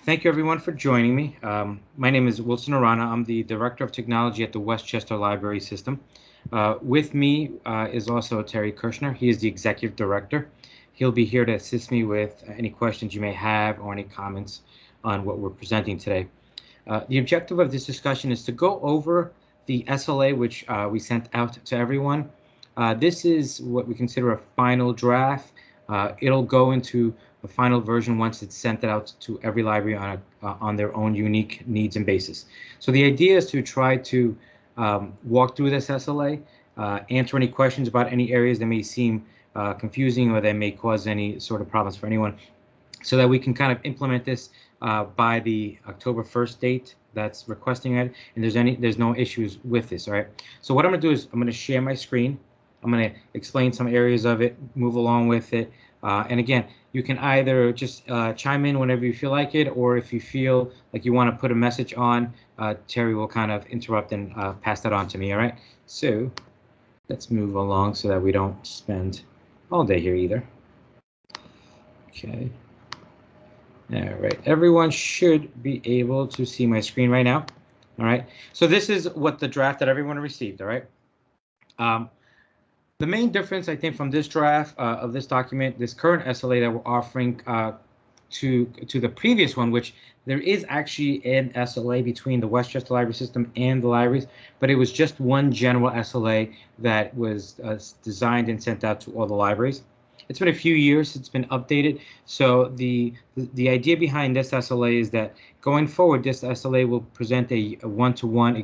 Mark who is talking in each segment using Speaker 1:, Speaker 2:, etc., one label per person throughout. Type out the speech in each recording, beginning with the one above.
Speaker 1: Thank you everyone for joining me. My name is Wilson Arana. I'm the Director of Technology at the Westchester Library System. With me is also Terry Kirshner. He is the Executive Director. He'll be here to assist me with any questions you may have or any comments on what we're presenting today. The objective of this discussion is to go over the SLA, which we sent out to everyone. This is what we consider a final draft. It'll go into the final version once it's sent out to every library on their own unique needs and basis. So the idea is to try to walk through this SLA, answer any questions about any areas that may seem confusing or that may cause any sort of problems for anyone, so that we can kind of implement this by the October 1st date that's requesting it, and there's no issues with this. All right. So what I'm going to do is I'm going to share my screen. I'm going to explain some areas of it, move along with it, and again, you can either just chime in whenever you feel like it, or if you feel like you want to put a message on, Terry will kind of interrupt and pass that on to me. All right. So let's move along so that we don't spend all day here either. Okay. All right, everyone should be able to see my screen right now. All right, so this is what the draft that everyone received. All right. The main difference, I think, from this draft of this document, this current SLA that we're offering to the previous one, which there is actually an SLA between the Westchester Library System and the libraries, but it was just one general SLA that was designed and sent out to all the libraries. It's been a few years since it's been updated, so the idea behind this SLA is that going forward, this SLA will present a one-to-one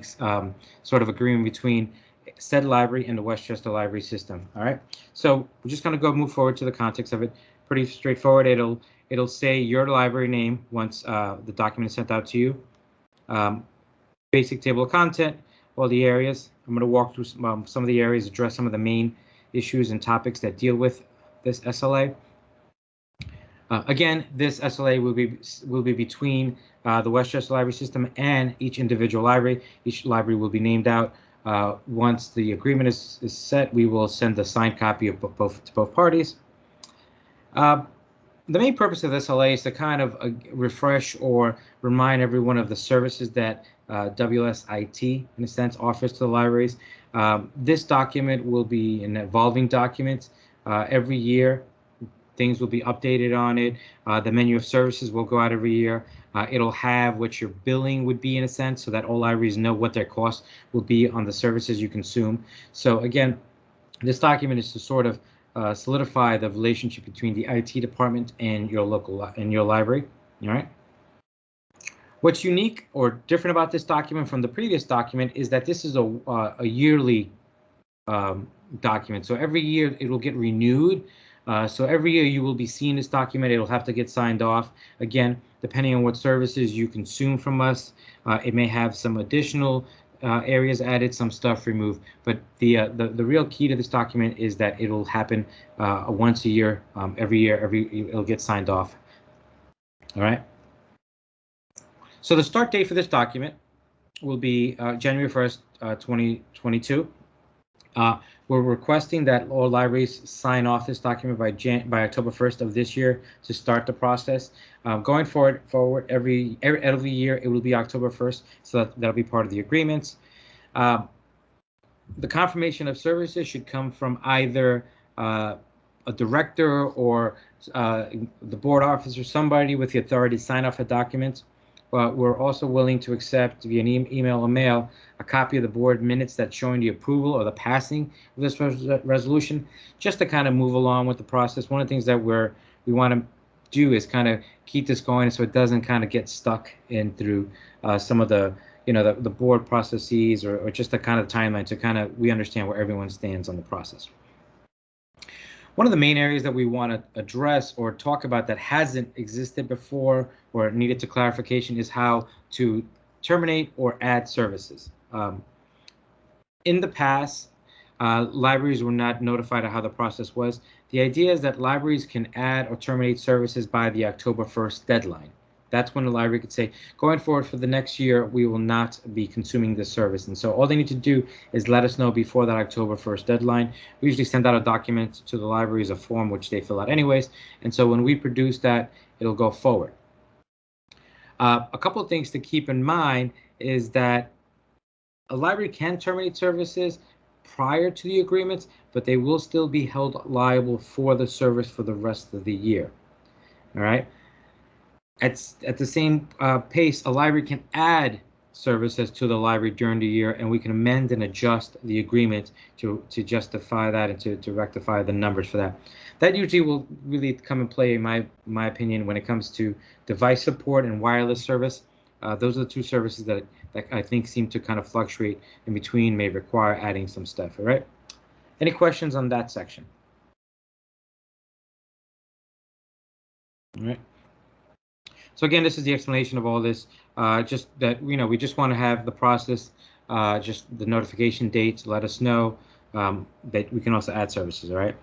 Speaker 1: sort of agreement between said library and the Westchester Library System. All right, so we're just going to move forward to the context of it. Pretty straightforward. It'll say your library name once the document is sent out to you. Basic table of content, all the areas. I'm going to walk through some of the areas, address some of the main issues and topics that deal with this SLA. Again, this SLA will be between the Westchester Library System and each individual library. Each library will be named out. Once the agreement is set, we will send a signed copy of to both parties. The main purpose of this SLA is to kind of refresh or remind everyone of the services that WLS IT, in a sense, offers to the libraries. This document will be an evolving document. Every year, things will be updated on it. The menu of services will go out every year. It'll have what your billing would be, in a sense, so that all libraries know what their costs will be on the services you consume. So again, this document is to sort of solidify the relationship between the IT department and your library. All right. What's unique or different about this document from the previous document is that this is a yearly document. So every year it will get renewed. So every year you will be seeing this document. It'll have to get signed off. Again, depending on what services you consume from us, it may have some additional areas added, some stuff removed. But the real key to this document is that it'll happen once a year. Every year, it'll get signed off. All right. So the start date for this document will be January 1st, 2022. We're requesting that all libraries sign off this document by October 1st of this year to start the process. Going forward, every year it will be October 1st, so that'll be part of the agreements. The confirmation of services should come from either a director or the board officer, somebody with the authority to sign off the documents. But we're also willing to accept via an email or mail a copy of the board minutes that's showing the approval or the passing of this resolution, just to kind of move along with the process. One of the things that we want to do is kind of keep this going so it doesn't kind of get stuck in through some of the the board processes or just the kind of timeline, so kind of we understand where everyone stands on the process. One of the main areas that we want to address or talk about that hasn't existed before or needed to clarification is how to terminate or add services. In the past, libraries were not notified of how the process was. The idea is that libraries can add or terminate services by the October 1st deadline. That's when the library could say, going forward for the next year, we will not be consuming this service. And so all they need to do is let us know before that October 1st deadline. We usually send out a document to the libraries, a form which they fill out anyways. And so when we produce that, it'll go forward. A couple of things to keep in mind is that a library can terminate services prior to the agreements, but they will still be held liable for the service for the rest of the year. All right. At the same pace, a library can add services to the library during the year, and we can amend and adjust the agreement to justify that and to rectify the numbers for that. That usually will really come in play, in my opinion, when it comes to device support and wireless service. Those are the two services that I think seem to kind of fluctuate in between, may require adding some stuff. All right. Any questions on that section? All right. So again, this is the explanation of all this. Just that, we just want to have the process, just the notification dates, let us know that we can also add services. All right.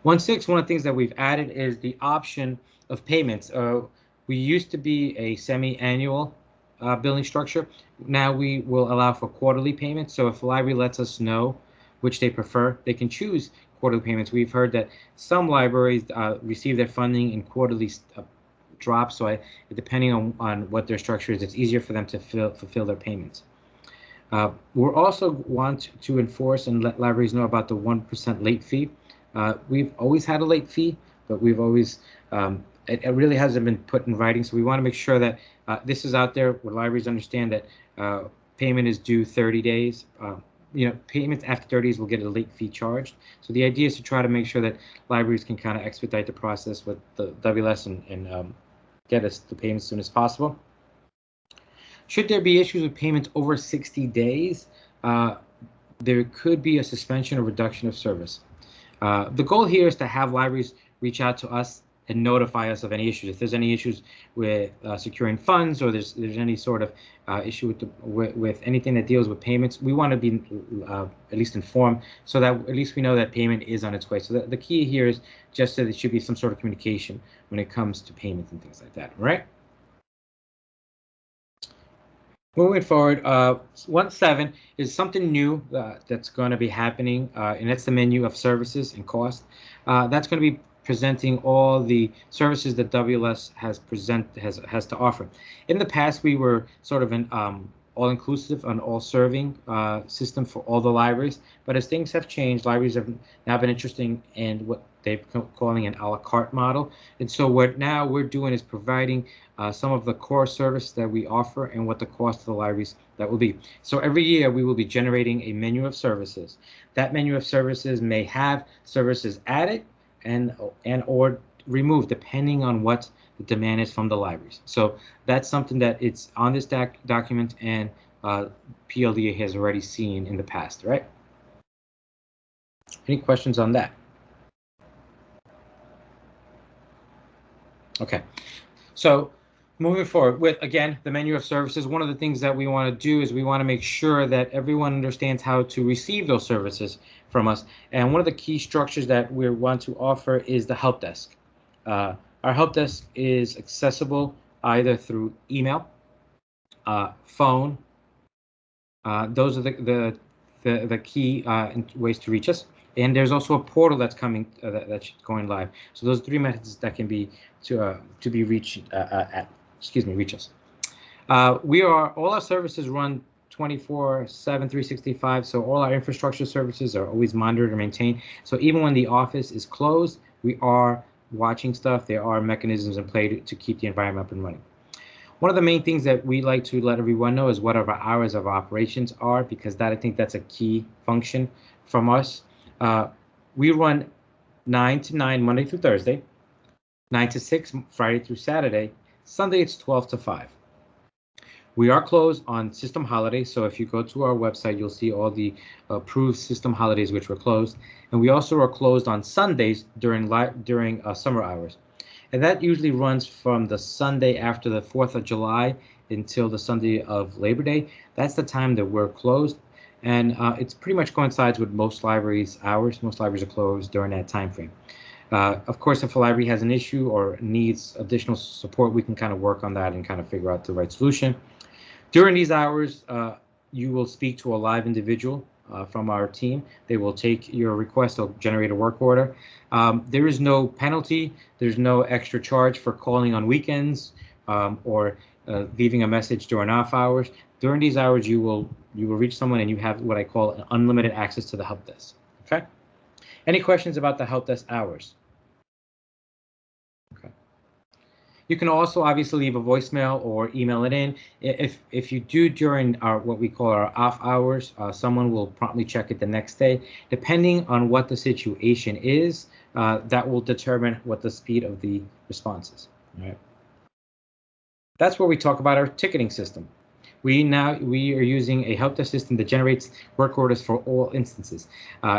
Speaker 1: 1.6, one of the things that we've added is the option of payments. We used to be a semi-annual billing structure. Now we will allow for quarterly payments. So if the library lets us know which they prefer, they can choose quarterly payments. We've heard that some libraries receive their funding in quarterly drops. So depending on what their structure is, it's easier for them to fulfill their payments. We're also want to enforce and let libraries know about the 1% late fee. We've always had a late fee, but we've always it really hasn't been put in writing. So we want to make sure that this is out there where libraries understand that payment is due 30 days. Payments after 30 days will get a late fee charged. So the idea is to try to make sure that libraries can kind of expedite the process with the WLS and get us the payment as soon as possible. Should there be issues with payments over 60 days, there could be a suspension or reduction of service. The goal here is to have libraries reach out to us and notify us of any issues. If there's any issues with securing funds, or there's any sort of issue with anything that deals with payments, we want to be at least informed, so that at least we know that payment is on its way. So the key here is just that there should be some sort of communication when it comes to payments and things like that, right? Moving forward, 1.7 is something new that's going to be happening, and that's the menu of services and cost. That's going to be presenting all the services that WLS has to offer. In the past, we were sort of an all-inclusive, an all-serving system for all the libraries. But as things have changed, libraries have now been interested in what they're calling an a la carte model. And so what now we're doing is providing some of the core service that we offer and what the cost of the libraries that will be. So every year we will be generating a menu of services. That menu of services may have services added and or removed depending on what the demand is from the libraries. So that's something that it's on this document, and PLD has already seen in the past, right? Any questions on that? Okay, so moving forward with, again, the menu of services, one of the things that we want to do is we want to make sure that everyone understands how to receive those services from us. And one of the key structures that we want to offer is the help desk. Our help desk is accessible either through email, phone. Those are the key ways to reach us. And there's also a portal that's coming that's going live. So those are three methods that can be to be reached reach us. All our services run 24/7, 365. So all our infrastructure services are always monitored and maintained. So even when the office is closed, we are watching stuff. There are mechanisms in play to keep the environment up and running. One of the main things that we like to let everyone know is what our hours of operations are, because I think that's a key function from us. We run 9 to 9 Monday through Thursday, 9 to 6 Friday through Saturday. Sunday it's 12 to 5. We are closed on system holidays, so if you go to our website, you'll see all the approved system holidays which were closed. And we also are closed on Sundays during summer hours. And that usually runs from the Sunday after the 4th of July until the Sunday of Labor Day. That's the time that we're closed. And it's pretty much coincides with most libraries' hours. Most libraries are closed during that time frame. Of course, if a library has an issue or needs additional support, we can kind of work on that and kind of figure out the right solution. During these hours, you will speak to a live individual from our team. They will take your request, they'll generate a work order. There is no penalty, there's no extra charge for calling on weekends or leaving a message during off hours. During these hours, you will reach someone, and you have what I call unlimited access to the help desk. Okay. Any questions about the help desk hours? Okay. You can also obviously leave a voicemail or email it in. If you do during our what we call our off hours, someone will promptly check it the next day. Depending on what the situation is, that will determine what the speed of the response is. All right. That's where we talk about our ticketing system. We are using a help desk system that generates work orders for all instances.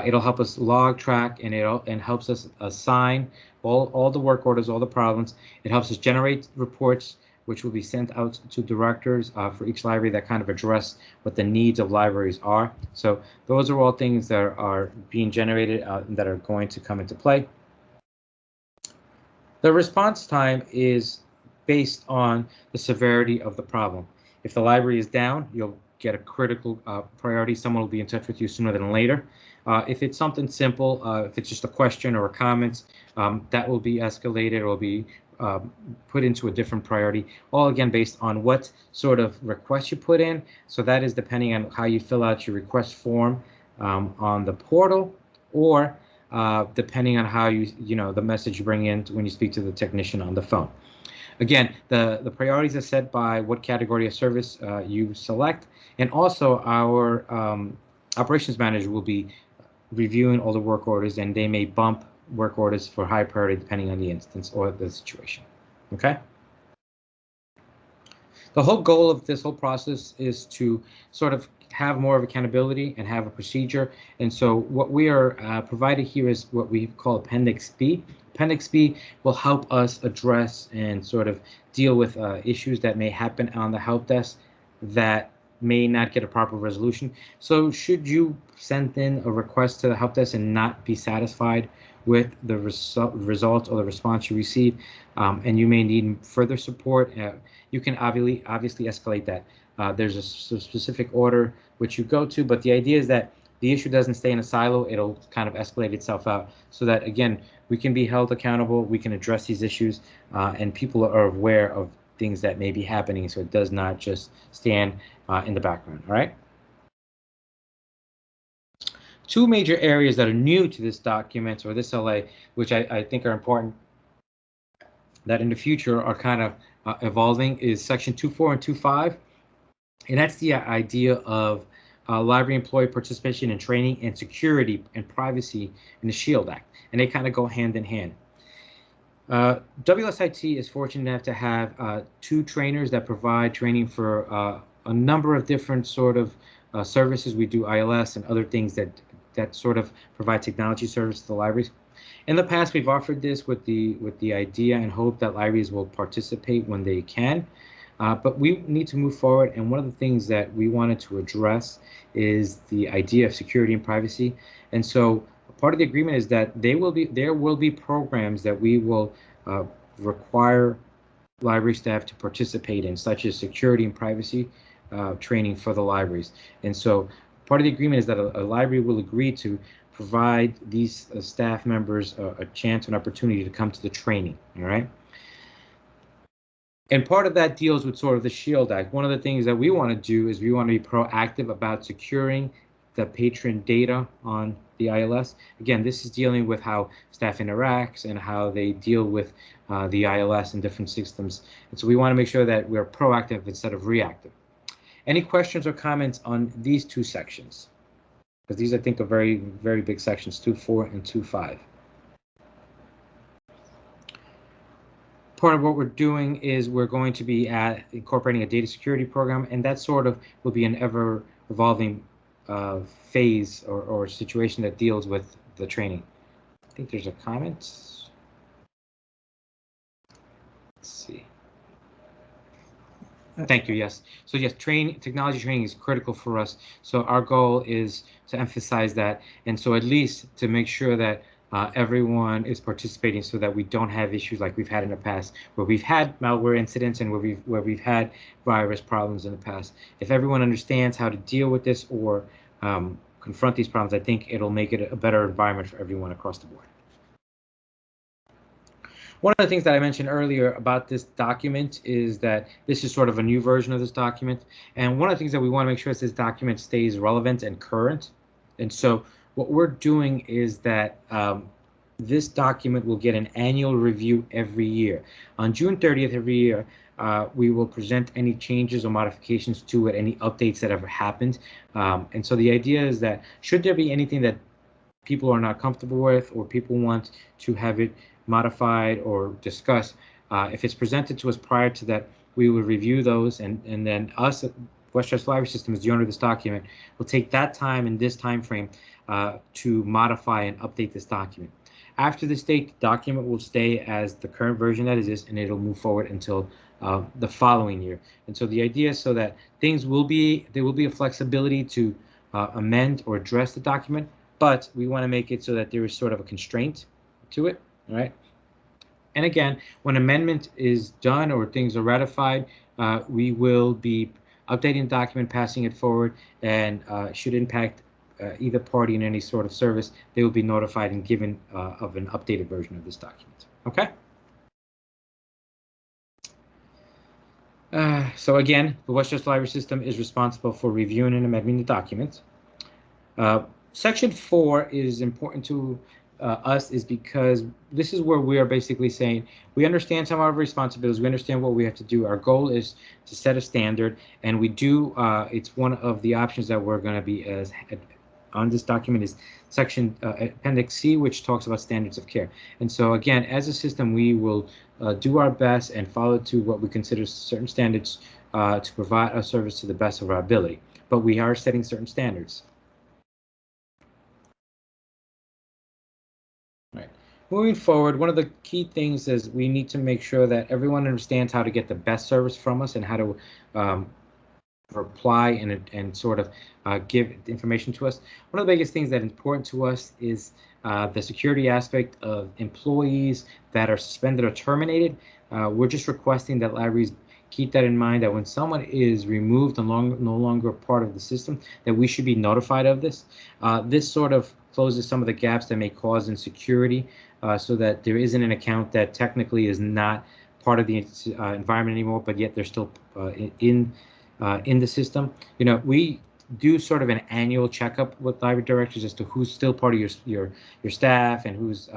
Speaker 1: It'll help us log track, and helps us assign all the work orders, all the problems. It helps us generate reports, which will be sent out to directors for each library that kind of address what the needs of libraries are. So those are all things that are being generated that are going to come into play. The response time is based on the severity of the problem. If the library is down, you'll get a critical priority. Someone will be in touch with you sooner than later. If it's something simple, if it's just a question or a comment, that will be escalated or be put into a different priority, all again based on what sort of request you put in. So that is depending on how you fill out your request form on the portal, or depending on how the message you bring in when you speak to the technician on the phone. Again, the priorities are set by what category of service you select, and also our operations manager will be reviewing all the work orders, and they may bump work orders for high priority depending on the instance or the situation. Okay? The whole goal of this whole process is to sort of have more of accountability and have a procedure. And so what we are provided here is what we call Appendix Speed. Appendix Speed will help us address and sort of deal with issues that may happen on the help desk that may not get a proper resolution. So should you send in a request to the help desk and not be satisfied with the result or the response you receive, and you may need further support, you can obviously escalate that. There's a specific order which you go to, but the idea is that the issue doesn't stay in a silo. It'll kind of escalate itself out so that, again, we can be held accountable, we can address these issues, and people are aware of things that may be happening, so it does not just stand in the background. All right. Two major areas that are new to this document or this LA, which I think are important, that in the future are kind of evolving, is Section 2.4 and 2.5. And that's the idea of library employee participation in training and security and privacy in the SHIELD Act. And they kind of go hand in hand. WLS IT is fortunate enough to have two trainers that provide training for a number of different sort of services. We do ILS and other things that sort of provide technology service to the libraries. In the past, we've offered this with the idea and hope that libraries will participate when they can. But we need to move forward, and one of the things that we wanted to address is the idea of security and privacy. And so part of the agreement is that there will be programs that we will require library staff to participate in, such as security and privacy training for the libraries. And so part of the agreement is that a library will agree to provide these staff members a chance, an opportunity to come to the training. All right. And part of that deals with sort of the SHIELD Act. One of the things that we want to do is we want to be proactive about securing the patron data on the ILS. Again, this is dealing with how staff interacts and how they deal with the ILS and different systems. And so we want to make sure that we're proactive instead of reactive. Any questions or comments on these two sections? Because these, I think, are very, very big sections, 2.4 and 2.5. Part of what we're doing is we're going to be incorporating a data security program, and that sort of will be an ever-evolving phase or situation that deals with the training. I think there's a comment. Let's see. Thank you. Yes. So yes, technology training is critical for us. So our goal is to emphasize that, and so at least to make sure that everyone is participating, so that we don't have issues like we've had in the past, where we've had malware incidents and where we've had virus problems in the past. If everyone understands how to deal with this or confront these problems, I think it'll make it a better environment for everyone across the board. One of the things that I mentioned earlier about this document is that this is sort of a new version of this document. And one of the things that we want to make sure is this document stays relevant and current. And so what we're doing is that this document will get an annual review every year. On June 30th every year, we will present any changes or modifications to it, any updates that have happened. And so the idea is that should there be anything that people are not comfortable with or people want to have it modified or discussed, if it's presented to us prior to that, we will review those, and then us at Westchester Library System, as the owner of this document, will take that time in this time frame to modify and update this document. After this date, the document will stay as the current version that exists, and it'll move forward until the following year. And so the idea is so that there will be a flexibility to amend or address the document, but we want to make it so that there is sort of a constraint to it, all right? And again, when amendment is done or things are ratified, we will be updating the document, passing it forward, and should impact either party in any sort of service, they will be notified and given of an updated version of this document, okay? So again, the Westchester Library System is responsible for reviewing and amending the documents. Section 4 is important to us is because this is where we are basically saying we understand some of our responsibilities, we understand what we have to do. Our goal is to set a standard, and we do. It's one of the options that we're going to be on this document is section Appendix C, which talks about standards of care. And so again, as a system, we will do our best and follow to what we consider certain standards to provide our service to the best of our ability. But we are setting certain standards. Right. Moving forward, one of the key things is we need to make sure that everyone understands how to get the best service from us and how to reply and sort of give information to us. One of the biggest things that is important to us is the security aspect of employees that are suspended or terminated. We're just requesting that libraries keep that in mind, that when someone is removed and no longer part of the system, that we should be notified of this. This sort of closes some of the gaps that may cause insecurity, so that there isn't an account that technically is not part of the environment anymore, but yet they're still in the system. You know, we do sort of an annual checkup with library directors as to who's still part of your staff and who's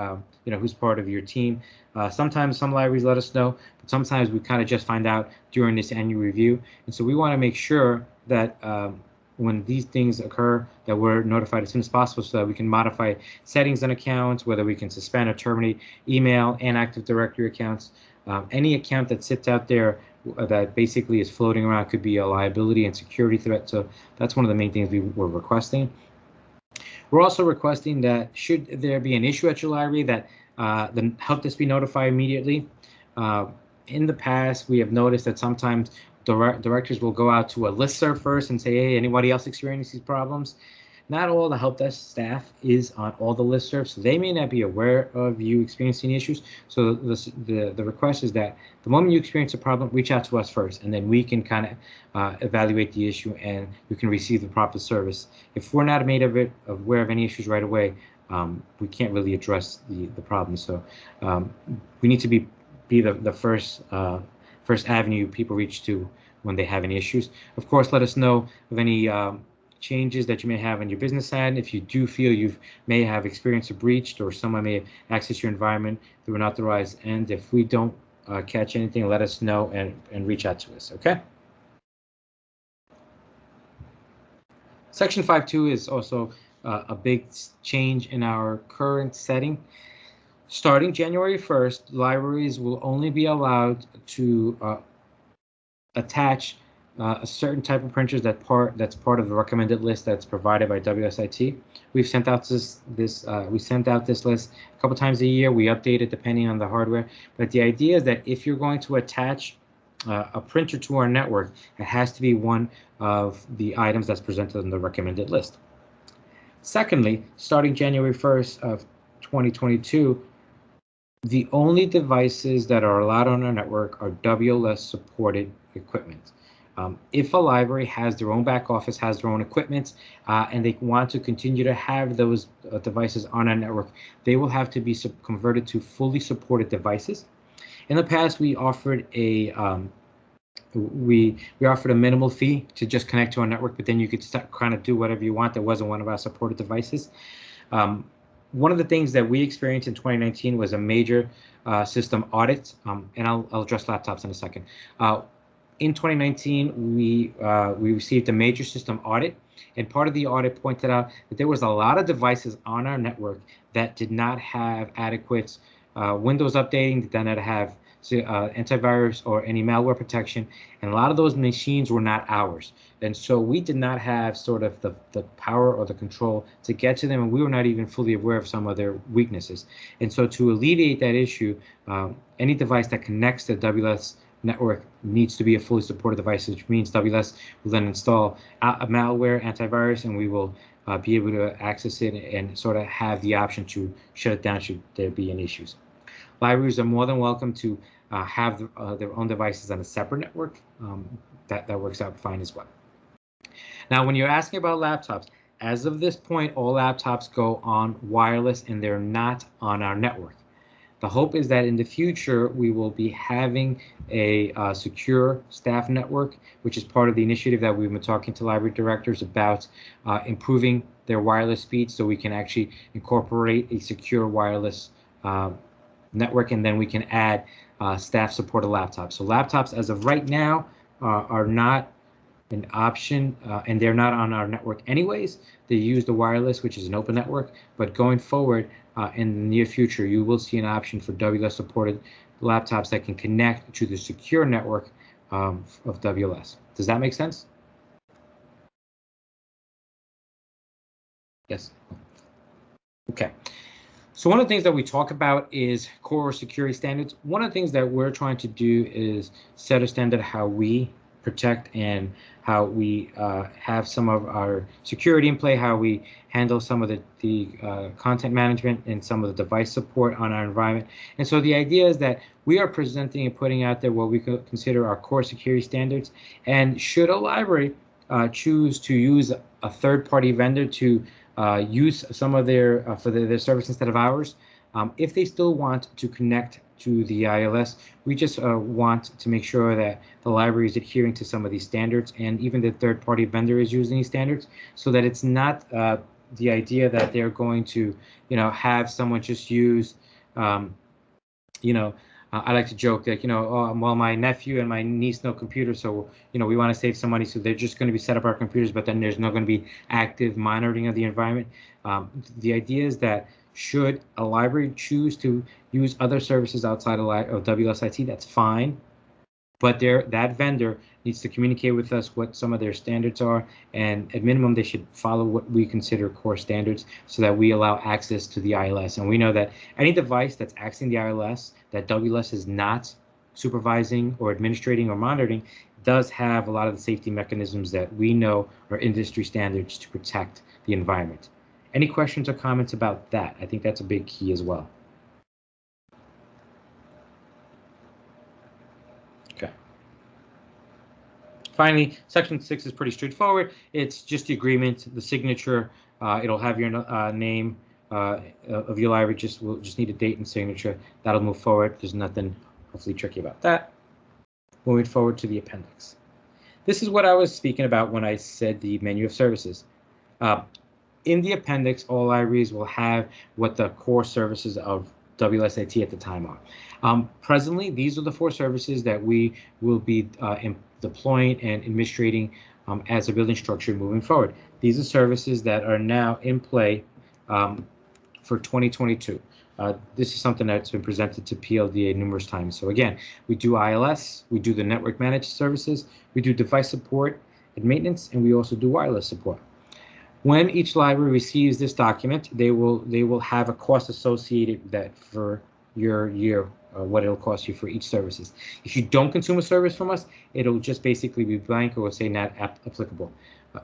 Speaker 1: who's part of your team. Sometimes some libraries let us know, but sometimes we kind of just find out during this annual review. And so we want to make sure that when these things occur, that we're notified as soon as possible so that we can modify settings on accounts, whether we can suspend or terminate email and Active Directory accounts. Any account that sits out there that basically is floating around could be a liability and security threat. So that's one of the main things we're requesting. We're also requesting that should there be an issue at your library, that the help desk be notified immediately. In the past, we have noticed that sometimes directors will go out to a listserv first and say, hey, anybody else experience these problems? Not all the help desk staff is on all the listservs, so they may not be aware of you experiencing issues. So the request is that the moment you experience a problem, reach out to us first, and then we can kind of evaluate the issue and you can receive the proper service. If we're not made aware of any issues right away, we can't really address the problem. So we need to be the first avenue people reach to when they have any issues. Of course, let us know of any changes that you may have on your business side. If you do feel you may have experienced a breach or someone may have accessed your environment through an authorized end, if we don't catch anything, let us know and reach out to us, okay? Section 5.2 is also a big change in our current setting. Starting January 1st, libraries will only be allowed to attach a certain type of printers that's part of the recommended list that's provided by WLS IT. We've sent out this list a couple times a year. We update it depending on the hardware. But the idea is that if you're going to attach a printer to our network, it has to be one of the items that's presented on the recommended list. Secondly, starting January 1st of 2022, the only devices that are allowed on our network are WLS supported equipment. If a library has their own back office, has their own equipment, and they want to continue to have those devices on our network, they will have to be converted to fully supported devices. In the past, we offered a we offered a minimal fee to just connect to our network, but then you could start, kind of do whatever you want. That wasn't one of our supported devices. One of the things that we experienced in 2019 was a major system audit, and I'll address laptops in a second. In 2019, we received a major system audit, and part of the audit pointed out that there was a lot of devices on our network that did not have adequate Windows updating, did not have antivirus or any malware protection, and a lot of those machines were not ours. And so we did not have sort of the power or the control to get to them, and we were not even fully aware of some of their weaknesses. And so to alleviate that issue, any device that connects to the WLS network needs to be a fully supported device, which means WLS will then install a malware, antivirus, and we will be able to access it and sort of have the option to shut it down should there be any issues. Libraries are more than welcome to have their own devices on a separate network. That works out fine as well. Now, when you're asking about laptops, as of this point, all laptops go on wireless and they're not on our network. The hope is that in the future, we will be having a secure staff network, which is part of the initiative that we've been talking to library directors about improving their wireless speed so we can actually incorporate a secure wireless network, and then we can add staff supported laptops. So laptops as of right now are not an option, and they're not on our network anyways. They use the wireless, which is an open network, but going forward in the near future, you will see an option for WLS supported laptops that can connect to the secure network of WLS. Does that make sense? Yes. Okay. So one of the things that we talk about is core security standards. One of the things that we're trying to do is set a standard how we protect and how we have some of our security in play, how we handle some of the content management and some of the device support on our environment. And so the idea is that we are presenting and putting out there what we consider our core security standards. And should a library choose to use a third-party vendor to use some of their for their service instead of ours, if they still want to connect to the ILS, we just want to make sure that the library is adhering to some of these standards, and even the third-party vendor is using these standards, so that it's not the idea that they're going to, have someone just use, I like to joke that, well, my nephew and my niece know computers, so, we want to save some money, so they're just going to be set up our computers, but then there's not going to be active monitoring of the environment. The idea is that should a library choose to use other services outside of WLS IT, that's fine, but that vendor needs to communicate with us what some of their standards are, and at minimum they should follow what we consider core standards so that we allow access to the ILS. And we know that any device that's accessing the ILS that WLS is not supervising or administrating or monitoring does have a lot of the safety mechanisms that we know are industry standards to protect the environment. Any questions or comments about that? I think that's a big key as well. Okay. Finally, Section 6 is pretty straightforward. It's just the agreement, the signature. It'll have your name of your library. We'll just need a date and signature. That'll move forward. There's nothing hopefully tricky about that. Moving forward to the appendix. This is what I was speaking about when I said the menu of services. In the appendix, all libraries will have what the core services of WLS IT at the time are. Presently, these are the 4 services that we will be deploying and administrating as a building structure moving forward. These are services that are now in play for 2022. This is something that's been presented to PLDA numerous times. So again, we do ILS, we do the network managed services, we do device support and maintenance, and we also do wireless support. When each library receives this document, they will have a cost associated with that for your year, what it'll cost you for each services. If you don't consume a service from us, it'll just basically be blank or say not applicable.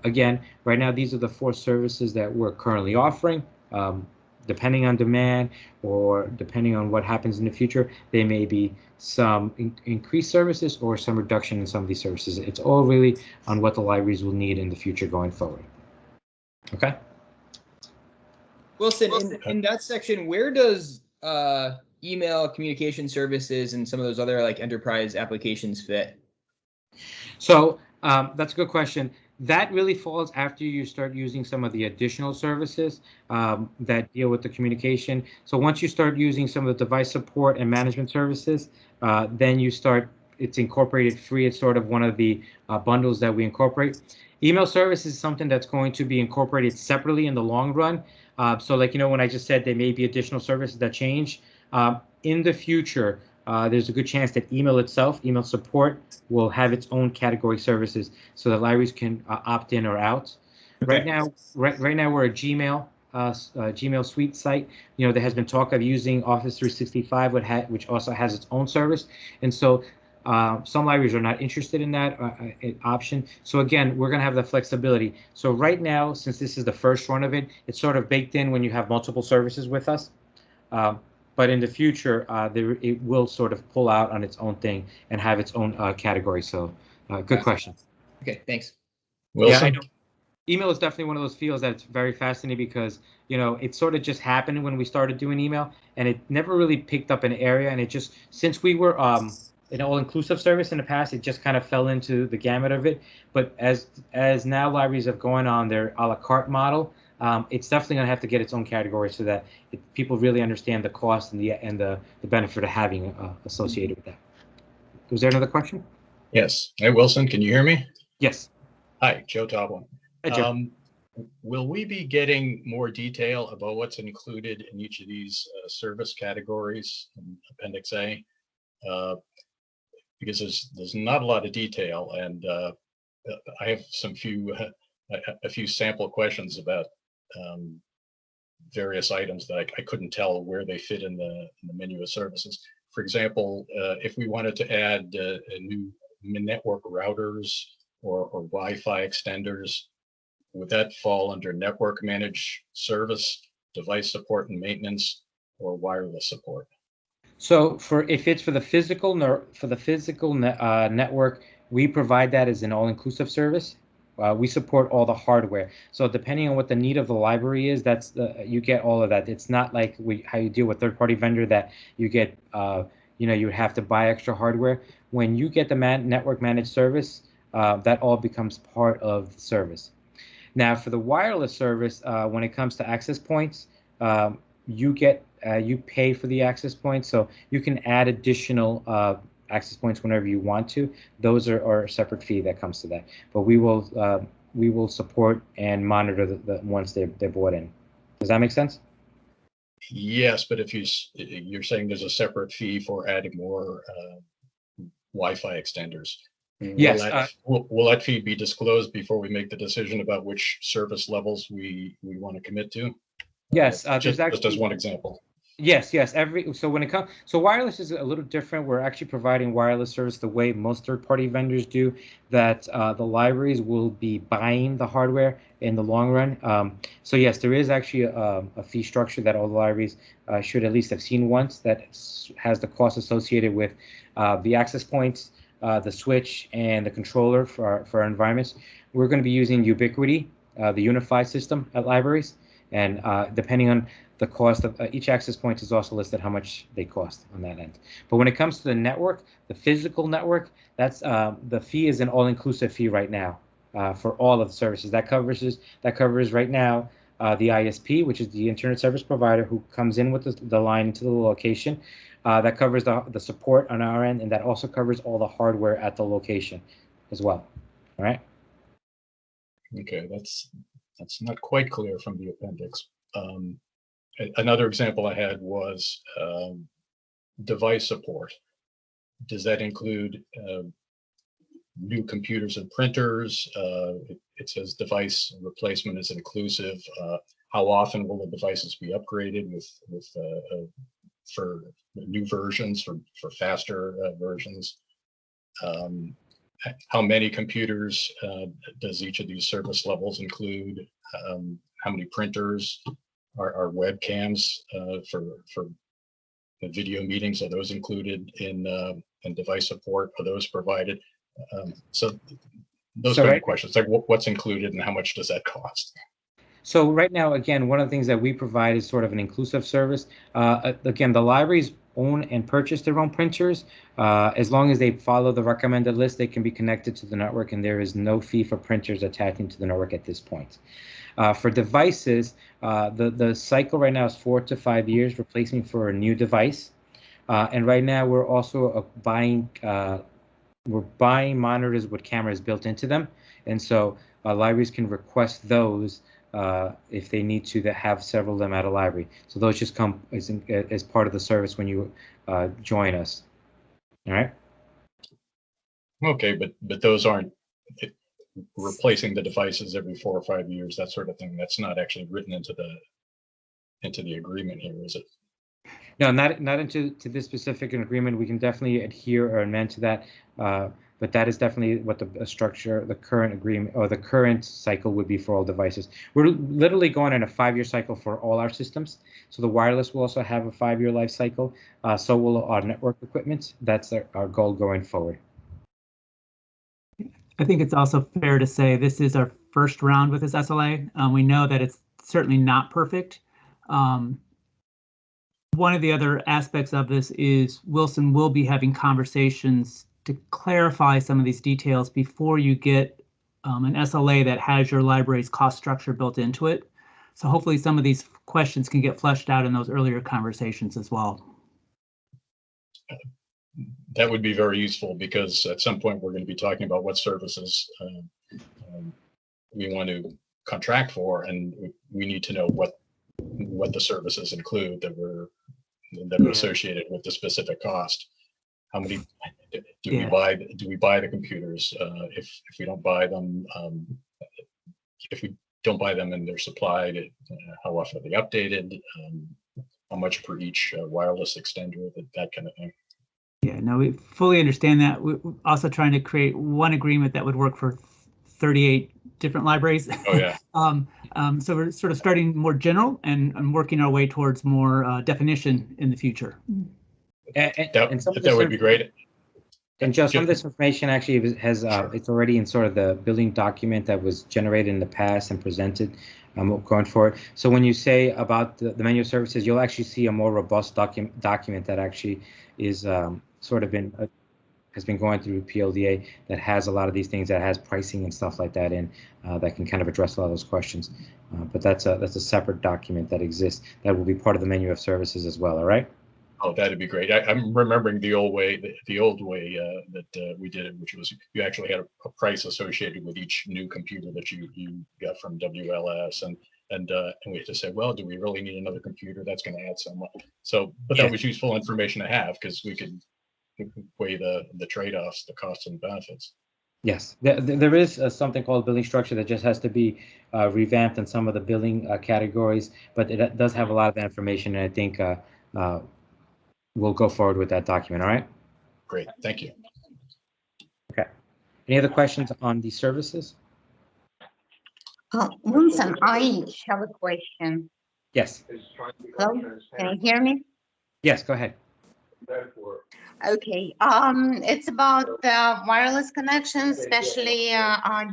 Speaker 1: Again, right now these are the 4 services that we're currently offering. Depending on demand or depending on what happens in the future, there may be some increased services or some reduction in some of these services. It's all really on what the libraries will need in the future going forward. Okay.
Speaker 2: Wilson, in that section, where does email communication services and some of those other like enterprise applications fit?
Speaker 1: So that's a good question. That really falls after you start using some of the additional services that deal with the communication. So once you start using some of the device support and management services, then it's incorporated free. It's sort of one of the bundles that we incorporate. Email service is something that's going to be incorporated separately in the long run. So like, when I just said there may be additional services that change, in the future, there's a good chance that email itself, email support, will have its own category services so that libraries can opt in or out.
Speaker 3: Okay.
Speaker 1: Right now we're a Gmail suite site. There has been talk of using Office 365, which also has its own service, and so some libraries are not interested in that option. So again, we're going to have the flexibility. So right now, since this is the first run of it, it's sort of baked in when you have multiple services with us. But in the future, it will sort of pull out on its own thing and have its own category. So good question.
Speaker 2: Okay, thanks.
Speaker 3: Wilson?
Speaker 1: Yeah, email is definitely one of those fields that's very fascinating because, it sort of just happened when we started doing email, and it never really picked up an area. And it just, since we were an all-inclusive service in the past, it just kind of fell into the gamut of it. But as now libraries have gone on their a la carte model, it's definitely going to have to get its own category so that people really understand the cost and the benefit of having associated with that. Was there another question?
Speaker 3: Yes. Hey, Wilson, can you hear me?
Speaker 1: Yes.
Speaker 3: Hi, Joe Toblin.
Speaker 1: Hi, Joe.
Speaker 3: Will we be getting more detail about what's included in each of these service categories in Appendix A? Because there's not a lot of detail, and I have a few sample questions about various items that I couldn't tell where they fit in the menu of services. For example, if we wanted to add a new network routers or Wi-Fi extenders, would that fall under network managed service, device support and maintenance, or wireless support?
Speaker 1: So if it's for the physical network, we provide that as an all-inclusive service. We support all the hardware. So depending on what the need of the library is, you get all of that. It's not like how you deal with third-party vendor that you get, you have to buy extra hardware. When you get the network managed service, that all becomes part of the service. Now, for the wireless service, when it comes to access points, you pay for the access points, so you can add additional access points whenever you want to. Those are a separate fee that comes to that. But we will support and monitor the once they're brought in. Does that make sense?
Speaker 3: Yes, but if you're saying there's a separate fee for adding more Wi-Fi extenders.
Speaker 1: Yes.
Speaker 3: Will that fee be disclosed before we make the decision about which service levels we want to commit to?
Speaker 1: Yes.
Speaker 3: Just as one example.
Speaker 1: Yes. So wireless is a little different. We're actually providing wireless service the way most third-party vendors do. That the libraries will be buying the hardware in the long run. So yes, there is actually a fee structure that all the libraries should at least have seen once that has the cost associated with the access points, the switch, and the controller for our environments. We're going to be using Ubiquiti, the unified system at libraries, and depending on the cost of each access point is also listed how much they cost on that end. But when it comes to the network, the physical network, that's the fee is an all-inclusive fee right now for all of the services. That covers right now the ISP, which is the internet service provider who comes in with the line into the location. That covers the support on our end, and that also covers all the hardware at the location as well. All right.
Speaker 3: Okay, that's not quite clear from the appendix. Another example I had was device support. Does that include new computers and printers? It says device replacement is inclusive. How often will the devices be upgraded for new versions, for faster versions? How many computers does each of these service levels include? How many printers? Are webcams for the video meetings, are those included in device support? Are those provided? So those kind of questions, like what's included and how much does that cost?
Speaker 1: So right now, again, one of the things that we provide is sort of an inclusive service. Again, the libraries own and purchase their own printers. As long as they follow the recommended list, they can be connected to the network, and there is no fee for printers attaching to the network at this point. For devices, the cycle right now is 4 to 5 years replacement for a new device. And right now we're also buying monitors with cameras built into them, and so libraries can request those if they need to that have several of them at a library. So those just come as part of the service when you join us. All right.
Speaker 3: Okay, but those aren't replacing the devices every 4 or 5 years, that sort of thing. That's not actually written into the agreement here, is it?
Speaker 1: No, not into this specific agreement. We can definitely adhere or amend to that, but that is definitely what the structure, the current agreement, or the current cycle would be for all devices. We're literally going on a 5-year cycle for all our systems. So the wireless will also have a 5-year life cycle. So will our network equipment. That's our goal going forward.
Speaker 4: I think it's also fair to say this is our first round with this SLA. We know that it's certainly not perfect. One of the other aspects of this is Wilson will be having conversations to clarify some of these details before you get an SLA that has your library's cost structure built into it. So hopefully some of these questions can get fleshed out in those earlier conversations as well.
Speaker 3: That would be very useful, because at some point we're going to be talking about what services we want to contract for, and we need to know what the services include that are associated with the specific cost. How many do we buy? Do we buy the computers? If we don't buy them, if we don't buy them and they're supplied, how often are they updated? How much per each wireless extender? That kind of thing.
Speaker 4: Yeah, no, we fully understand that. We're also trying to create one agreement that would work for 38 different libraries.
Speaker 3: Oh yeah.
Speaker 4: So we're sort of starting more general and working our way towards more definition in the future.
Speaker 3: That would be great.
Speaker 1: And Joe, some of this information actually has it's already in sort of the billing document that was generated in the past and presented going forward. So when you say about the menu of services, you'll actually see a more robust document that actually is sort of has been going through PLDA that has a lot of these things, that has pricing and stuff like that in, that can kind of address a lot of those questions. But that's a separate document that exists that will be part of the menu of services as well. All right.
Speaker 3: Oh, that'd be great. I'm remembering the old way, that we did it, which was you actually had a price associated with each new computer that you got from WLS, and we had to say, well, do we really need another computer? That's going to add so much. So, but that was useful information to have, because we could weigh the trade-offs, the costs and benefits.
Speaker 1: Yes, there is something called billing structure that just has to be revamped in some of the billing categories, but it does have a lot of that information, and I think we'll go forward with that document. All right.
Speaker 3: Great, thank you.
Speaker 1: Okay. Any other questions on these services?
Speaker 5: Wilson, I have a question.
Speaker 1: Yes.
Speaker 5: Hello, can you hear me?
Speaker 1: Yes, go ahead.
Speaker 5: Okay, it's about wireless connections, especially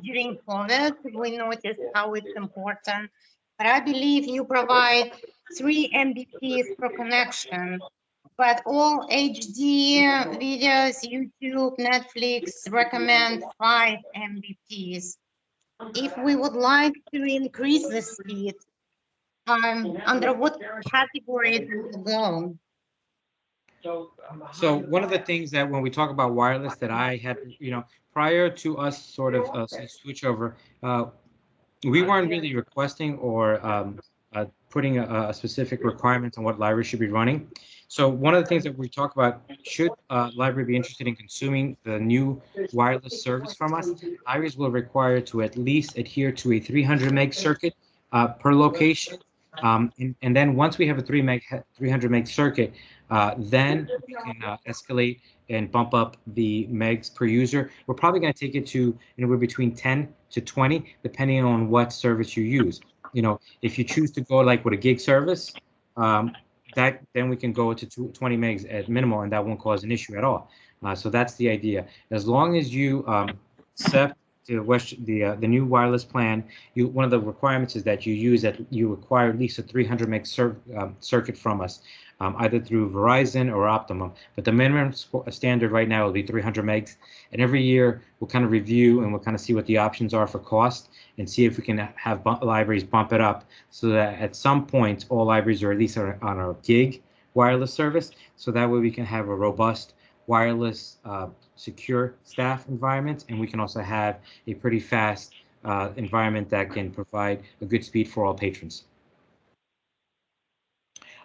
Speaker 5: during COVID. We noticed how it's important, but I believe you provide 3 Mbps per connection, but all HD videos, YouTube, Netflix recommend 5 Mbps. If we would like to increase the speed, under what category it will go?
Speaker 1: So one of the things that when we talk about wireless that I had, prior to us sort of switch over, we weren't really requesting or putting a specific requirement on what library should be running. So one of the things that we talk about, should library be interested in consuming the new wireless service from us, libraries will require to at least adhere to a 300 meg circuit per location. And then once we have a 300 meg circuit, then we can escalate and bump up the megs per user. We're probably going to take it to anywhere between 10 to 20, depending on what service you use. If you choose to go like with a gig service, then we can go to 20 megs at minimal, and that won't cause an issue at all. So that's the idea. As long as you accept the new wireless plan, one of the requirements is that you acquire at least a 300 meg circuit from us, either through Verizon or Optimum. But the minimum standard right now will be 300 megs. And every year we'll kind of review and we'll kind of see what the options are for cost and see if we can have libraries bump it up so that at some point all libraries are at least on our gig wireless service. So that way we can have a robust wireless secure staff environment, and we can also have a pretty fast environment that can provide a good speed for all patrons.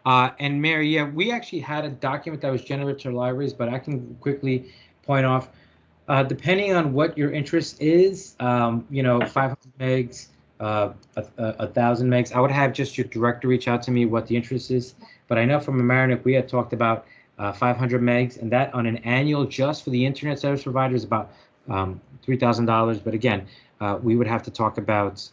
Speaker 1: And Mary, yeah, we actually had a document that was generated to libraries, but I can quickly point off, depending on what your interest is, 500 megs, 1,000 megs, I would have just your director reach out to me what the interest is. But I know from Amerenik, we had talked about 500 megs, and that on an annual just for the internet service provider is about $3,000. But again, we would have to talk about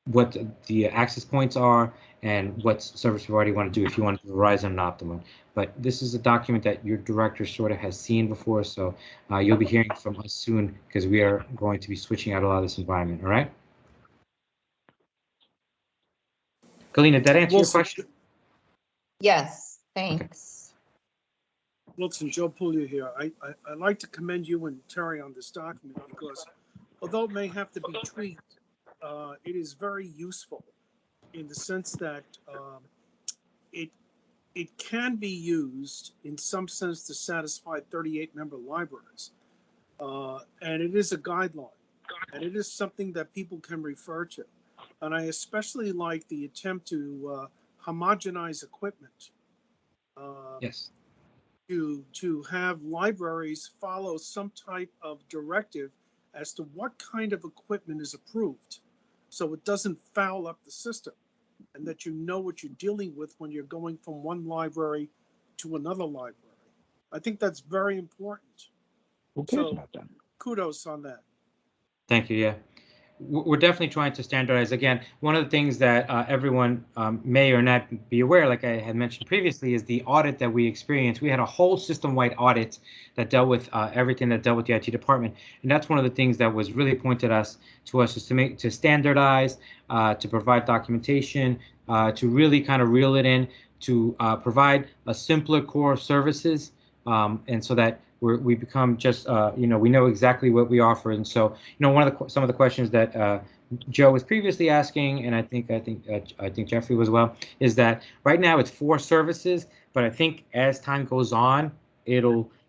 Speaker 1: what the access points are and what service provider you want to do if you want to do Verizon and Optimum. But this is a document that your director sort of has seen before, so you'll be hearing from us soon because we are going to be switching out a lot of this environment, all right? Galina, did that answer your question?
Speaker 6: Yes, thanks.
Speaker 7: Wilson, Joe Puglia here. I'd like to commend you and Terry on this document because although it may have to be tweaked, it is very useful in the sense that it can be used in some sense to satisfy 38-member libraries. And it is a guideline, and it is something that people can refer to. And I especially like the attempt to homogenize equipment.
Speaker 1: Yes.
Speaker 7: To have libraries follow some type of directive as to what kind of equipment is approved, so it doesn't foul up the system, and that you know what you're dealing with when you're going from one library to another library. I think that's very important.
Speaker 8: Who cares
Speaker 7: So,
Speaker 8: about that?
Speaker 7: kudos on that.
Speaker 1: Thank you. Yeah, we're definitely trying to standardize. Again, one of the things that everyone may or not be aware, like I had mentioned previously, is the audit that we experienced. We had a whole system-wide audit that dealt with everything that dealt with the IT department, and that's one of the things that was really pointed to us is to standardize, to provide documentation, to really kind of reel it in, to provide a simpler core of services, and so that we become just we know exactly what we offer. And so some of the questions that Joe was previously asking, and I think Jeffrey was well, is that right now it's 4 services, but I think as time goes on,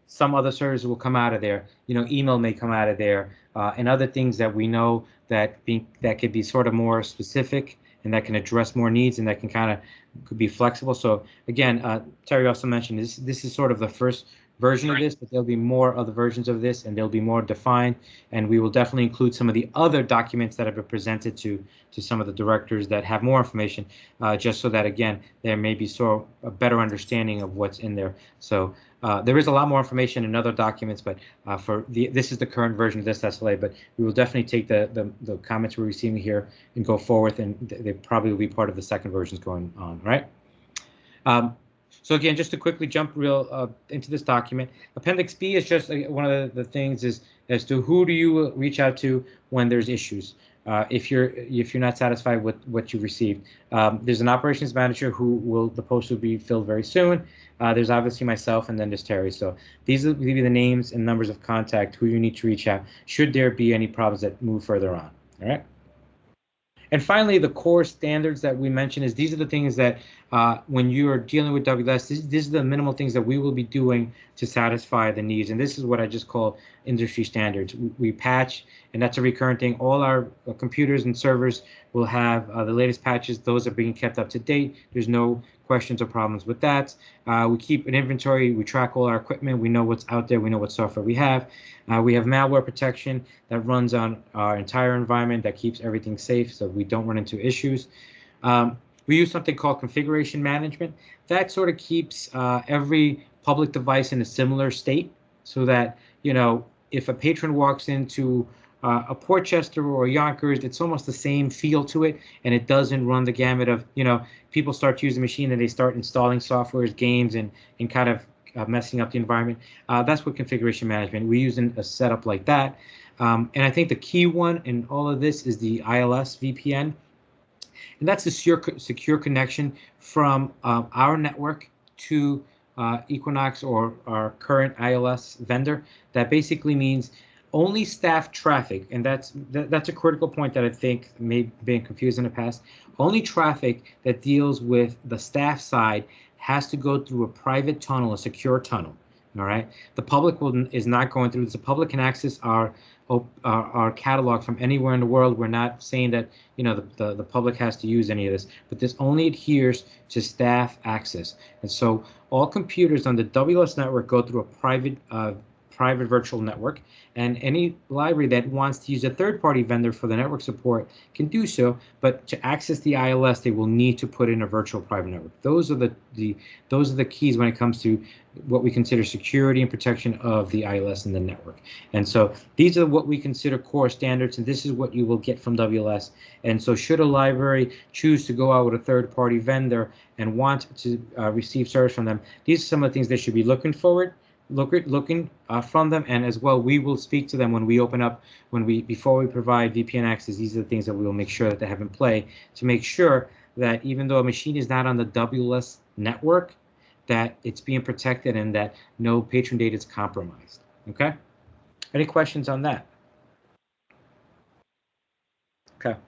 Speaker 1: some other services will come out of there. Email may come out of there, and other things that we know that could be sort of more specific and that can address more needs and that could be flexible. So again, Terry also mentioned this is sort of the first version of this, but there'll be more other versions of this, and they'll be more defined, and we will definitely include some of the other documents that have been presented to some of the directors that have more information, just so that again there may be a better understanding of what's in there. So there is a lot more information in other documents, but this is the current version of this SLA. But we will definitely take the comments we're receiving here and go forward, and they probably will be part of the second versions going on, right? So again, just to quickly jump into this document, Appendix B is just one of the things is as to who do you reach out to when there's issues. If you're not satisfied with what you received, there's an operations manager the post will be filled very soon. There's obviously myself, and then there's Terry. So these will be the names and numbers of contact who you need to reach out should there be any problems that move further on. All right. And finally, the core standards that we mentioned these are the things that when you are dealing with WLS, these are the minimal things that we will be doing to satisfy the needs. And this is what I just call industry standards. We patch, and that's a recurrent thing. All our computers and servers will have the latest patches. Those are being kept up to date. There's no questions or problems with that. We keep an inventory. We track all our equipment. We know what's out there. We know what software we have. We have malware protection that runs on our entire environment that keeps everything safe so we don't run into issues. We use something called configuration management. That sort of keeps every public device in a similar state so that, if a patron walks into a Portchester or a Yonkers, it's almost the same feel to it, and it doesn't run the gamut of, people start to use the machine and they start installing softwares, games, and kind of messing up the environment. That's what configuration management. We use a setup like that. And I think the key one in all of this is the ILS VPN. And that's a secure connection from our network to Equinox or our current ILS vendor. That basically means only staff traffic, and that's a critical point that I think may have been confused in the past. Only traffic that deals with the staff side has to go through a private tunnel, a secure tunnel. All right. The public is not going through this. The public can access our catalog from anywhere in the world. We're not saying that the public has to use any of this, but this only adheres to staff access. And so all computers on the WLS network go through a private virtual network, and any library that wants to use a third-party vendor for the network support can do so, but to access the ILS, they will need to put in a virtual private network. Those are the keys when it comes to what we consider security and protection of the ILS in the network. And so these are what we consider core standards, and this is what you will get from WLS. And so should a library choose to go out with a third-party vendor and want to receive service from them, these are some of the things they should be looking from them, and as well we will speak to them when we open up, before we provide VPN access. These are the things that we will make sure that they have in play to make sure that even though a machine is not on the WLS network, that it's being protected and that no patron data is compromised. Okay, any questions on that? Okay.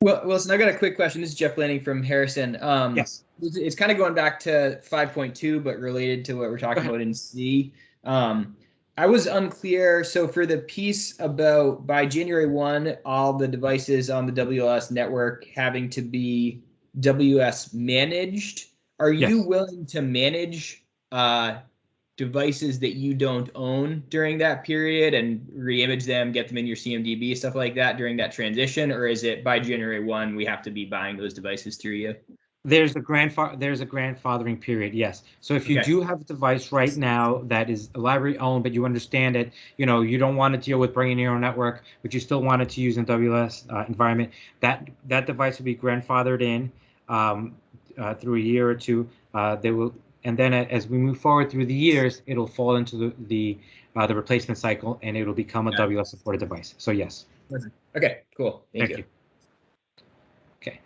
Speaker 2: Well, Wilson, I got a quick question. This is Jeff Lanning from Harrison.
Speaker 1: Yes.
Speaker 2: It's kind of going back to 5.2, but related to what we're talking about in C. I was unclear. So for the piece about by January 1, all the devices on the WLS network having to be WS managed, are you
Speaker 1: Yes.
Speaker 2: willing to manage devices that you don't own during that period and re-image them, get them in your CMDB, stuff like that during that transition? Or is it by January 1, we have to be buying those devices through you?
Speaker 1: There's a grandfathering period, yes. So if you do have a device right now that is library owned, but you understand that you don't want to deal with bringing your own network, but you still want it to use in WLS environment, that device will be grandfathered in through a year or two. They will, and then as we move forward through the years, it'll fall into the replacement cycle, and it'll become a WLS supported device. So yes.
Speaker 2: Okay, cool. Thank you.
Speaker 1: Okay.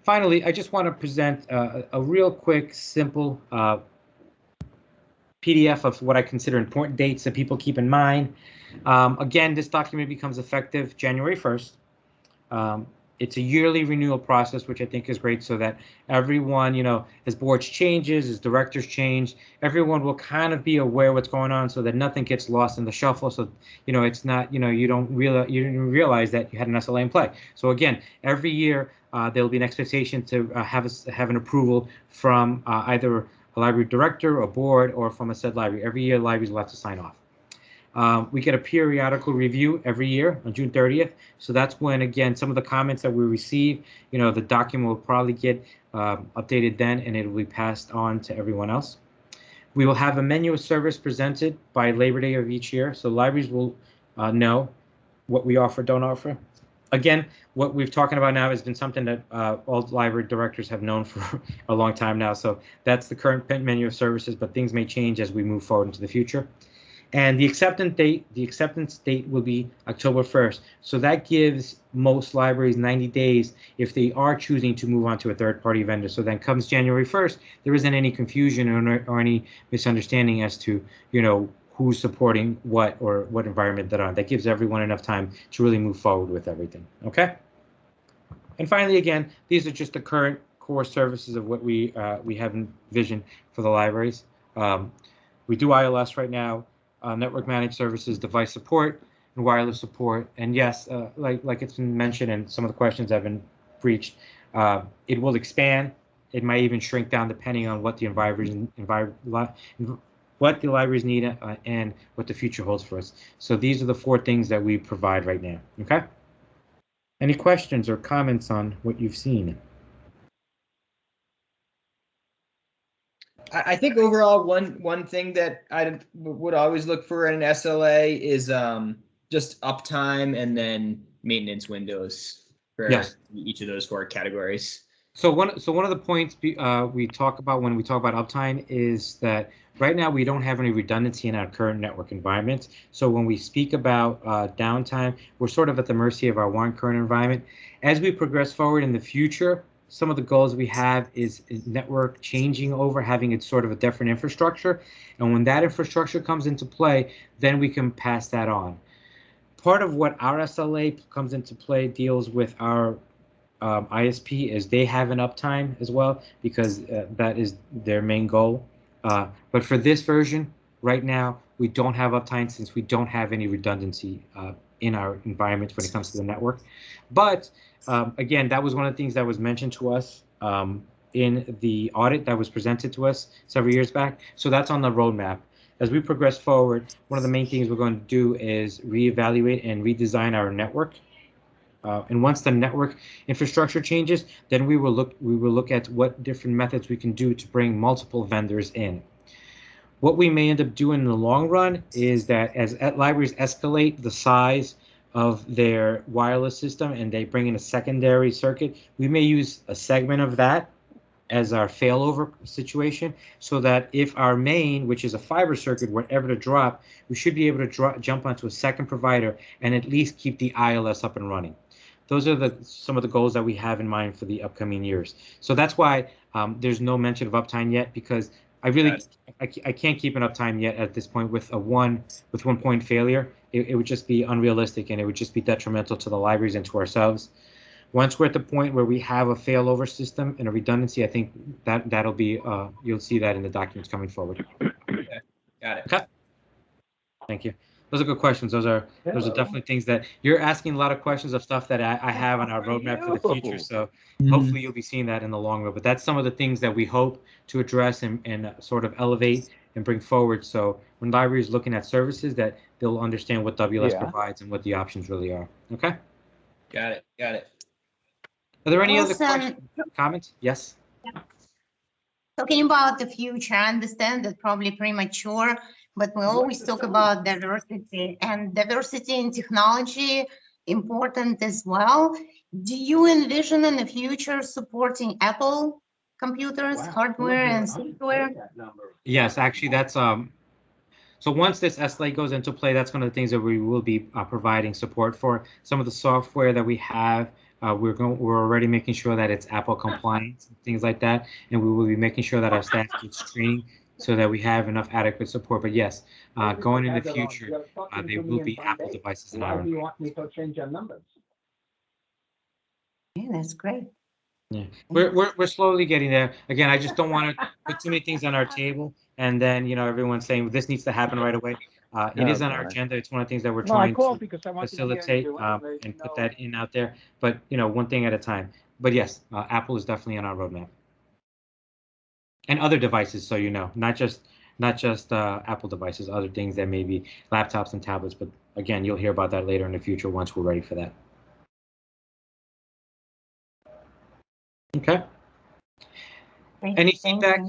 Speaker 1: Finally, I just want to present a real quick, simple PDF of what I consider important dates that people keep in mind. Again, this document becomes effective January 1st. It's a yearly renewal process, which I think is great, so that everyone, as boards changes, as directors change, everyone will kind of be aware what's going on, so that nothing gets lost in the shuffle. So, it's not, you didn't realize that you had an SLA in play. So again, every year there'll be an expectation to have an approval from either a library director, a board, or from a said library. Every year, libraries will have to sign off. We get a periodical review every year on June 30th. So that's when, again, some of the comments that we receive, the document will probably get updated then, and it will be passed on to everyone else. We will have a menu of service presented by Labor Day of each year. So libraries will know what we offer, don't offer. Again, what we're talking about now has been something that all library directors have known for a long time now. So that's the current menu of services, but things may change as we move forward into the future. And the acceptance date will be October 1st. So that gives most libraries 90 days if they are choosing to move on to a third-party vendor. So then comes January 1st, there isn't any confusion or any misunderstanding as to, who's supporting what or what environment they're on. That gives everyone enough time to really move forward with everything. Okay. And finally, again, these are just the current core services of what we have envisioned for the libraries. We do ILS right now. Network managed services, device support, and wireless support. And yes, like it's been mentioned, and some of the questions have been breached, it will expand. It might even shrink down depending on what the libraries need and what the future holds for us. So these are the 4 things that we provide right now. Okay. Any questions or comments on what you've seen?
Speaker 2: I think overall, one thing that I would always look for in an SLA is just uptime and then maintenance windows for each of those 4 categories.
Speaker 1: So one of the points we talk about when we talk about uptime is that right now we don't have any redundancy in our current network environment. So when we speak about downtime, we're sort of at the mercy of our one current environment. As we progress forward in the future, some of the goals we have is network changing over, having it sort of a different infrastructure. And when that infrastructure comes into play, then we can pass that on. Part of what our SLA comes into play deals with our ISP is they have an uptime as well, because that is their main goal. But for this version, right now, we don't have uptime since we don't have any redundancy in our environment when it comes to the network. But again, that was one of the things that was mentioned to us in the audit that was presented to us several years back. So that's on the roadmap. As we progress forward, one of the main things we're going to do is reevaluate and redesign our network. And once the network infrastructure changes, then we will look at what different methods we can do to bring multiple vendors in. What we may end up doing in the long run is that as libraries escalate the size of their wireless system and they bring in a secondary circuit, we may use a segment of that as our failover situation, so that if our main, which is a fiber circuit, were ever to drop, we should be able to jump onto a second provider and at least keep the ILS up and running. Those are some of the goals that we have in mind for the upcoming years. So that's why there's no mention of uptime yet, because I can't keep an uptime yet at this point with one point failure. It would just be unrealistic, and it would just be detrimental to the libraries and to ourselves. Once we're at the point where we have a failover system and a redundancy, I think that'll be you'll see that in the documents coming forward.
Speaker 2: Okay. Got it.
Speaker 1: Okay. Thank you. Those are good questions. Those are definitely things that you're asking, a lot of questions of stuff that I have on our roadmap for the future. So hopefully you'll be seeing that in the long run. But that's some of the things that we hope to address and sort of elevate and bring forward. So when libraries looking at services, that they'll understand what WLS provides and what the options really are. Okay.
Speaker 2: Got it. Got it.
Speaker 1: Are there any other questions, comments? Yes.
Speaker 5: Talking about the future, I understand that probably premature, but we always talk about diversity, and diversity in technology important as well. Do you envision in the future supporting Apple computers, hardware and software?
Speaker 1: Yes, actually, that's so once this SLA goes into play, that's one of the things that we will be providing support for. Some of the software that we have, we're already making sure that it's Apple compliant, things like that, and we will be making sure that our staff gets training so that we have enough adequate support. But yes, going in the future, there will be Apple devices in our environment.
Speaker 5: Yeah, that's great.
Speaker 1: Yeah, we're slowly getting there. Again, I just don't want to put too many things on our table, and then everyone's saying this needs to happen right away. It is on our agenda. It's one of the things that we're trying to facilitate and put that in out there. But one thing at a time. But yes, Apple is definitely on our roadmap, and other devices. So not just Apple devices, other things that may be laptops and tablets. But again, you'll hear about that later in the future once we're ready for that. Okay. Any feedback?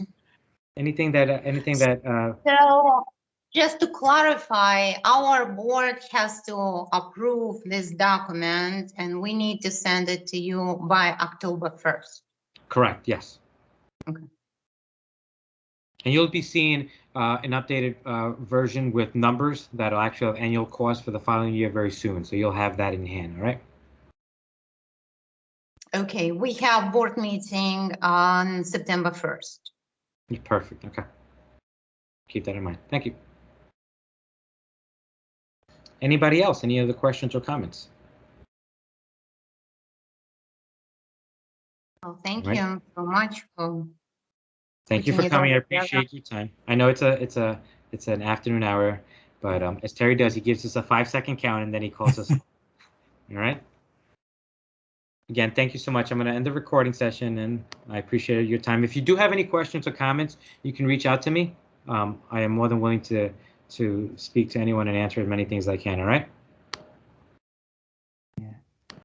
Speaker 1: Anything that?
Speaker 5: So just to clarify, our board has to approve this document and we need to send it to you by October 1st.
Speaker 1: Correct, yes.
Speaker 5: Okay.
Speaker 1: And you'll be seeing an updated version with numbers that'll actually have annual costs for the following year very soon. So you'll have that in hand, all right?
Speaker 5: Okay, we have board meeting on September 1st.
Speaker 1: Perfect, okay. Keep that in mind. Thank you. Anybody else? Any other questions or comments?
Speaker 5: Well, thank you so much for.
Speaker 1: Thank you for coming. I appreciate your time. I know it's an afternoon hour, but as Terry does, he gives us a 5-second count and then he calls us. All right. Again, thank you so much. I'm going to end the recording session, and I appreciate your time. If you do have any questions or comments, you can reach out to me. I am more than willing to speak to anyone and answer as many things as I can. All right.